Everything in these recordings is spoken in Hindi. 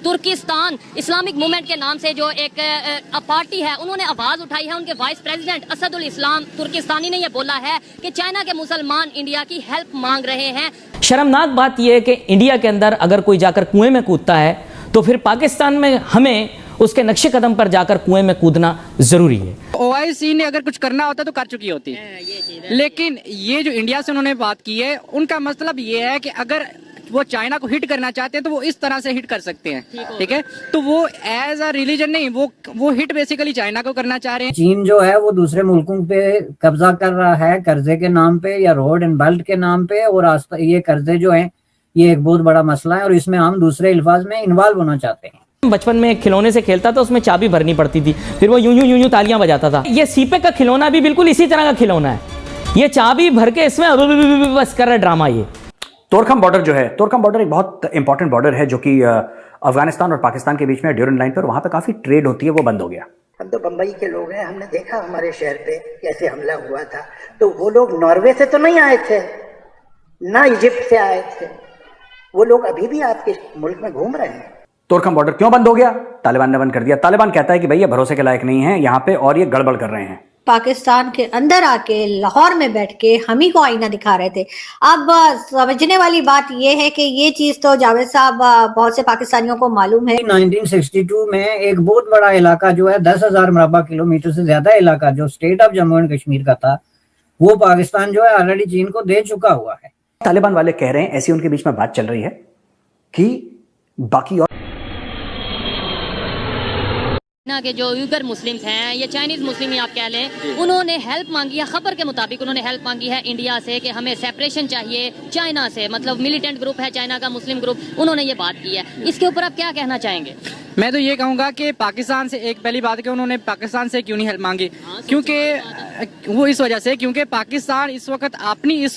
तुर्किस्तान इस्लामिक मूवमेंट के नाम से जो एक पार्टी है, उन्होंने आवाज उठाई है। उनके वाइस प्रेसिडेंट असदुल इस्लाम तुर्किस्तानी ने यह बोला है कि चाइना के मुसलमान इंडिया की हेल्प मांग रहे हैं। शर्मनाक बात यह है कि इंडिया के अंदर अगर कोई जाकर कुएं में कूदता है तो फिर पाकिस्तान में हमें उसके नक्शे कदम पर जाकर कुएं में कूदना जरूरी है। ओआईसी ने अगर कुछ करना होता तो कर चुकी होती, लेकिन ये जो इंडिया से उन्होंने बात की है, उनका मतलब ये है कि अगर वो चाइना को हिट करना चाहते हैं तो वो इस तरह से हिट कर सकते हैं, ठीक है। तो वो एज अ रिलीजन नहीं, वो हिट बेसिकली चाइना को करना चाह रहे हैं। चीन जो है वो दूसरे मुल्कों पे कब्जा कर रहा है कर्जे के नाम पे या रोड एंड बेल्ट के नाम पे, और ये कर्जे जो हैं ये एक बहुत बड़ा मसला है और इसमें हम दूसरे अल्फाज में इन्वॉल्व होना चाहते हैं। बचपन में एक खिलौने से खेलता था, उसमें चाबी भरनी पड़ती थी, फिर वो यूं यूं तालियां बजाता था। ये सीपे का खिलौना भी बिल्कुल इसी तरह का खिलौना है। ये चाबी भर के इसमें बस कर रहा ड्रामा। ये तोरखम बॉर्डर जो है, तोरखम बॉर्डर एक बहुत इंपॉर्टेंट बॉर्डर है जो कि अफगानिस्तान और पाकिस्तान के बीच में ड्यूरन लाइन पर, वहां पे काफी ट्रेड होती है, वो बंद हो गया। हम तो बंबई के लोग हैं, हमने देखा हमारे शहर पे कैसे हमला हुआ था। तो वो लोग नॉर्वे से तो नहीं आए थे, ना इजिप्ट से आए थे, वो लोग अभी भी आपके मुल्क में घूम रहे हैं। तोरखम बॉर्डर क्यों बंद हो गया? तालिबान ने बंद कर दिया। तालिबान कहता है कि भाई ये भरोसे के लायक नहीं है यहाँ पे और ये गड़बड़ कर रहे हैं। पाकिस्तान के अंदर आके लाहौर में बैठ के हम ही को आईना दिखा रहे थे। अब समझने वाली बात यह है कि ये चीज तो जावेद साहब बहुत से पाकिस्तानियों को मालूम है। 1962 में एक बहुत बड़ा इलाका जो है 10,000 मरबा किलोमीटर से ज्यादा इलाका जो state of Jammu and Kashmir का था, वो पाकिस्तान जो है ऑलरेडी चीन को दे चुका हुआ है। तालिबान वाले कह रहे हैं, ऐसी उनके बीच में बात चल रही है कि बाकी और ना के जो यूगर मुस्लिम्स हैं, ये चाइनीज मुस्लिम ही आप कह लें, उन्होंने हेल्प मांगी है। खबर के मुताबिक उन्होंने हेल्प मांगी है इंडिया से कि हमें सेपरेशन चाहिए चाइना से, मतलब मिलिटेंट ग्रुप है चाइना का, मुस्लिम ग्रुप, उन्होंने ये बात की है। इसके ऊपर आप क्या कहना चाहेंगे? मैं तो ये कहूंगा कि पाकिस्तान से, एक पहली बात है कि उन्होंने पाकिस्तान से क्यों नहीं हेल्प मांगी, क्योंकि वो इस वजह से क्योंकि पाकिस्तान इस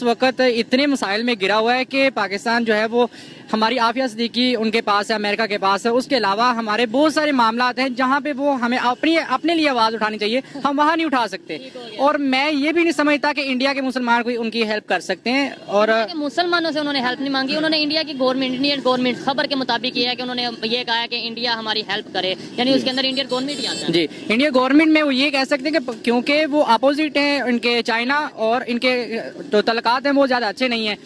वक्त इतने मसाइल में गिरा हुआ है कि पाकिस्तान जो है वो हमारी आफिया सिद्दीकी उनके पास है, अमेरिका के पास है। उसके अलावा हमारे बहुत सारे मामला हैं जहाँ पे वो हमें अपने लिए आवाज उठानी चाहिए, हम वहाँ नहीं उठा सकते। और मैं ये भी नहीं समझता कि इंडिया के मुसलमान कोई उनकी हेल्प कर सकते हैं। और मुसलमानों से उन्होंने हेल्प नहीं मांगी, उन्होंने इंडिया की इंडियन गवर्नमेंट, खबर के मुताबिक ये है कि उन्होंने ये कहा है कि इंडिया हमारी हेल्प करे, यानी उसके अंदर इंडियन गवर्नमेंट ही आता है। जी, इंडियन गवर्नमेंट में वो ये कह सकते हैं कि क्योंकि वो अपोजिट है इनके चाइना, और इनके जो तलकात हैं वो ज्यादा अच्छे नहीं है,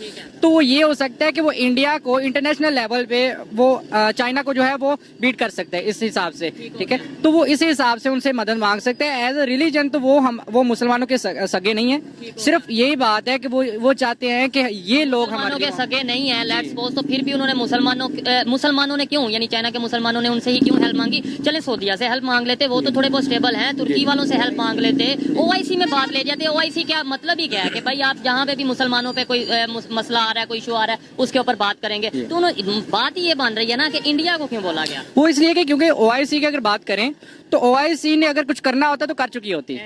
तो वो ये हो सकता है कि वो इंडिया को इंटरनेशनल लेवल पे वो चाइना को जो है वो बीट कर सकते हैं इस हिसाब से, ठीक है। तो वो इस हिसाब से उनसे मदद मांग सकते हैं। एज अ रिलीजन तो वो मुसलमानों के सगे नहीं है। सिर्फ यही बात है कि वो चाहते हैं कि ये लोग हमारे के सगे नहीं है, लेट्स सपोज, तो फिर भी उन्होंने मुसलमानों ने क्यों, यानी चाइना के मुसलमानों ने उनसे ही क्यों हेल्प मांगी? चले सऊदीया से हेल्प मांग लेते, वो तो थोड़े बहुत स्टेबल हैं, तुर्की वालों से हेल्प मांग लेते, ओआईसी में बात ले जाते। ओआईसी क्या मतलब ही क्या है कि भाई आप जहाँ पे भी मुसलमानों पे कोई मसला आ रहा है, कोई इशू आ रहा है, उसके ऊपर बात करेंगे। तो बात ही ये बन रही है ना कि इंडिया को क्यों बोला गया? वो इसलिए कि क्योंकि ओआईसी की अगर बात करें तो ओआईसी ने अगर कुछ करना होता तो कर चुकी होती,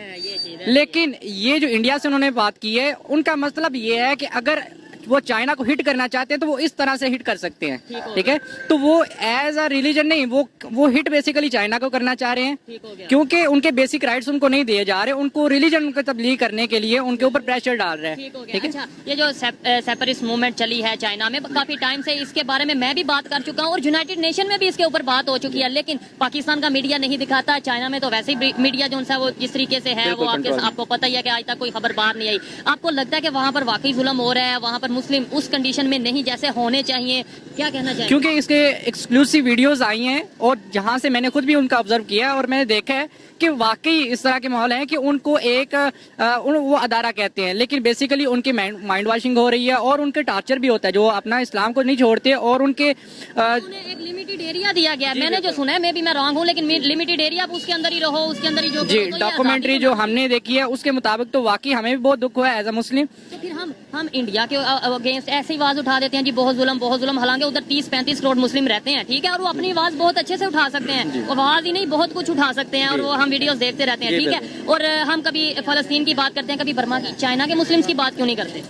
लेकिन ये जो इंडिया से उन्होंने बात की है, उनका मतलब ये है कि अगर वो चाइना को हिट करना चाहते हैं तो वो इस तरह से हिट कर सकते हैं, ठीक है। तो वो एज अ रिलीजन नहीं, वो हिट बेसिकली चाइना को करना चाह रहे हैं, क्योंकि उनके बेसिक राइट्स उनको नहीं दिए जा रहे, उनको रिलीजन को तब्दील करने के लिए उनके ऊपर प्रेशर डाल रहे हैं, ठीक है। अच्छा, ये जो सेपरेटिस्ट मूवमेंट चली है चाइना में काफी टाइम से, इसके बारे में मैं भी बात कर चुका हूँ और यूनाइटेड नेशन में भी इसके ऊपर बात हो चुकी है, लेकिन पाकिस्तान का मीडिया नहीं दिखाता। चाइना में तो वैसे ही मीडिया जो है वो जिस तरीके से है, वो आपको पता ही है कि आज तक कोई खबर बाहर नहीं आई। आपको लगता है कि वहाँ पर वाकई जुल्म हो रहा है, वहाँ पर मुस्लिम उस कंडीशन में नहीं जैसे होने चाहिए? क्या कहना चाहिए? क्योंकि इसके एक्सक्लूसिव वीडियोस आई हैं और जहां से मैंने खुद भी उनका ऑब्जर्व किया और मैंने देखा है कि वाकई इस तरह के माहौल है कि उनको वो अदारा कहते हैं, लेकिन बेसिकली उनकी माइंड वॉशिंग हो रही है और उनके टार्चर भी होता है, जो अपना इस्लाम को नहीं छोड़ते। और उनके एक लिमिटेड एरिया दिया गया है, मैंने जो सुना है, मैं भी मैं रॉन्ग हूँ, लेकिन लिमिटेड एरिया, आप उसके अंदर ही रहो, उसके अंदर ही जो जी डॉक्यूमेंट्री जो हमने देखी है उसके मुताबिक तो वाकई हमें भी बहुत दुख हुआ है एज अ मुस्लिम। तो फिर हम इंडिया के अगेंस्ट ऐसे ही आवाज उठा देते हैं जी, बहुत जुल्म, हालांकि उधर 30-35 करोड़ मुस्लिम रहते हैं, ठीक है, और वो अपनी आवाज बहुत अच्छे से उठा सकते हैं, आवाज ही नहीं बहुत कुछ उठा सकते हैं, और वो हम वीडियोस देखते रहते हैं, ठीक है। और हम कभी फलस्तीन की बात करते हैं, कभी बर्मा की, चाइना के मुस्लिम्स की बात क्यों नहीं करते?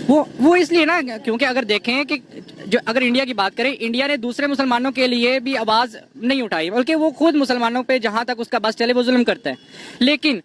वो इसलिए ना, क्योंकि अगर देखें कि जो अगर इंडिया की बात करें, इंडिया ने दूसरे मुसलमानों के लिए भी आवाज नहीं उठाई, बल्कि वो खुद मुसलमानों पे जहां तक उसका बस चले वो जुल्म करता है। लेकिन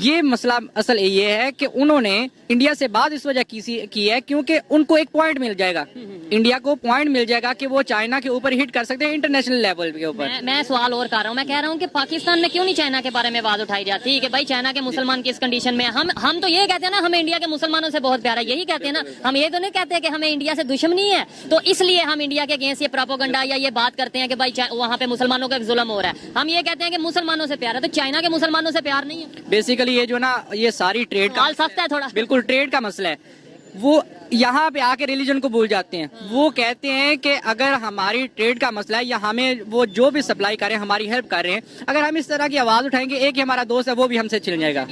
ये मसला असल ये है कि उन्होंने इंडिया से बात इस वजह की है क्योंकि उनको एक पॉइंट मिल जाएगा, इंडिया को पॉइंट मिल जाएगा कि वो चाइना के ऊपर हिट कर सकते हैं इंटरनेशनल लेवल के ऊपर। मैं सवाल और कर रहा हूँ, मैं कह रहा हूँ कि पाकिस्तान में क्यों नहीं चाइना के बारे में आवाज उठाई जाती कि भाई चाइना के मुसलमान किस कंडीशन में है। हम तो ये कहते हैं ना हमें इंडिया के मुसलमानों से बहुत प्यारा, यही कहते हैं ना, हम ये तो नहीं कहते कि हमें इंडिया से दुश्मनी है, तो इसलिए हम इंडिया के अगेंस्ट ये प्रोपेगेंडा या ये बात करते हैं कि भाई वहाँ पे मुसलमानों का जुल्म हो रहा है। हम ये कहते हैं कि मुसलमानों से प्यार है, तो चाइना के मुसलमानों से प्यार नहीं है। बेसिकली ये जो ना ये सारी ट्रेड का सख्त है थोड़ा, बिल्कुल ट्रेड का मसला है। वो यहाँ पे आके रिलीजन को भूल जाते हैं। वो कहते हैं कि अगर हमारी ट्रेड का मसला है या हमें वो जो भी सप्लाई कर रहे हैं हमारी हेल्प कर रहे हैं, अगर हम इस तरह की आवाज उठाएंगे, एक ही हमारा दोस्त है वो भी हमसे छिल जाएगा,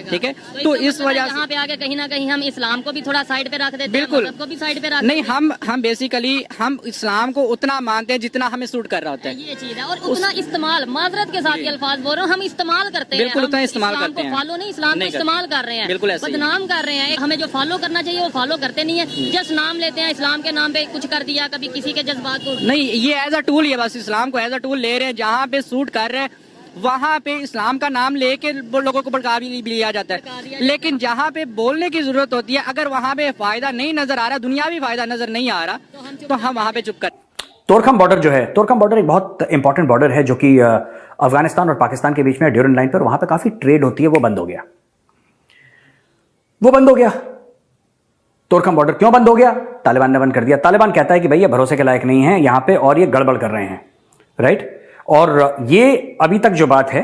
ठीक है। तो इस वजह से यहाँ पे आके कहीं ना कहीं हम इस्लाम को भी थोड़ा साइड पे रख देते हैं, बिल्कुल मज़हब को भी साइड पे रख नहीं, हम बेसिकली हम इस्लाम को उतना मानते हैं जितना हमें सूट कर रहा होता है, ये चीज है। और उतना इस्तेमाल, माजरत के साथ ये अल्फाज बोल रहे हो, हम इस्तेमाल करते हैं, बिल्कुल उतना इस्तेमाल करते हैं, फॉलो नहीं, इस्लाम को इस्तेमाल कर रहे हैं, बिल्कुल ऐसे ही। बदनाम कर रहे हैं। हमें जो फॉलो करना चाहिए वो फॉलो करते नहीं है, जस्ट नाम लेते हैं, इस्लाम के नाम पे कुछ कर दिया, कभी किसी के जज्बात को नहीं, ये एज अ टूल, ये बस इस्लाम को एज अ टूल ले रहे हैं, जहाँ पे सूट कर रहे हैं वहाँ पे इस्लाम का नाम लेके वो लोगों को भड़का भी लिया जाता है। लेकिन जहाँ पे बोलने की जरूरत होती है, अगर वहाँ पे फायदा नहीं नजर आ रहा, दुनियावी फायदा नजर नहीं आ रहा, तो हम वहाँ पे चुप कर। तोरखम बॉर्डर जो है, तोरखम बॉर्डर एक बहुत इंपॉर्टेंट बॉर्डर है जो कि अफगानिस्तान और पाकिस्तान के बीच में ड्यूरन लाइन पर, वहां पे काफी ट्रेड होती है, वो बंद हो गया। वो बंद हो गया। तोरखम बॉर्डर क्यों बंद हो गया? तालिबान ने बंद कर दिया। तालिबान कहता है कि भाई ये भरोसे के लायक नहीं है यहां पे और ये गड़बड़ कर रहे हैं, राइट। और ये अभी तक जो बात है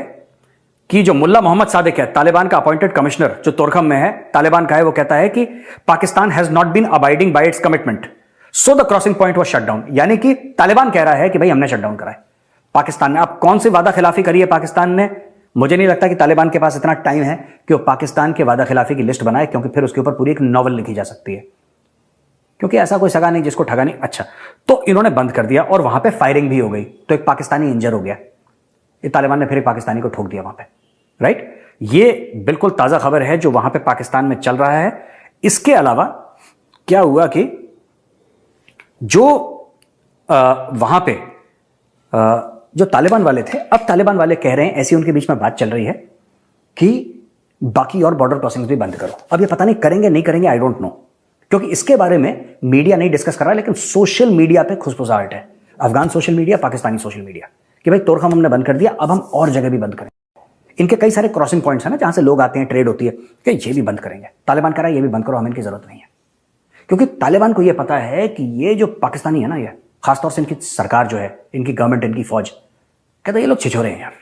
कि जो मुल्ला मोहम्मद सादिक है, तालिबान का अपॉइंटेड कमिश्नर जो तोरखम में है, तालिबान का है, वो कहता है कि Pakistan has not been abiding by its commitment, so the crossing point was shut down. यानी कि तालिबान कह रहा है कि भाई हमने शट डाउन करा है पाकिस्तान ने। अब कौन सी वादा खिलाफी करी है पाकिस्तान ने? मुझे नहीं लगता कि तालिबान के पास इतना टाइम है कि वो पाकिस्तान के वादा खिलाफी की लिस्ट बनाए, क्योंकि फिर उसके ऊपर पूरी एक नॉवल लिखी जा सकती है, क्योंकि ऐसा कोई सगा नहीं जिसको ठगा नहीं। अच्छा, तो इन्होंने बंद कर दिया और वहां पे फायरिंग भी हो गई, तो एक पाकिस्तानी इंजर हो गया, ये तालिबान ने फिर एक पाकिस्तानी को ठोक दिया वहां पे, राइट। ये बिल्कुल ताजा खबर है जो वहां पे पाकिस्तान में चल रहा है। इसके अलावा क्या हुआ कि जो वहां पे जो तालिबान वाले थे, अब तालिबान वाले कह रहे हैं, ऐसी उनके बीच में बात चल रही है कि बाकी और बॉर्डर क्रॉसिंग्स भी बंद करो। अब ये पता नहीं करेंगे नहीं करेंगे, आई डोंट नो, क्योंकि इसके बारे में मीडिया नहीं डिस्कस कर रहा है, लेकिन सोशल मीडिया पे खुशफुसाहट है, Afghan social media, Pakistani social media, कि भाई तोरखम हमने बंद कर दिया, अब हम और जगह भी बंद करें। इनके कई सारे क्रॉसिंग पॉइंट्स हैं ना जहां से लोग आते हैं, ट्रेड होती है, कि ये भी बंद करेंगे। तालिबान कह रहा है ये भी बंद करो, हमें इनकी जरूरत नहीं है, क्योंकि तालिबान को यह पता है कि ये जो पाकिस्तानी है ना, ये खासतौर से इनकी सरकार जो है, इनकी गवर्नमेंट, इनकी फौज, कहता है ये लोग छिछोरे हैं यार,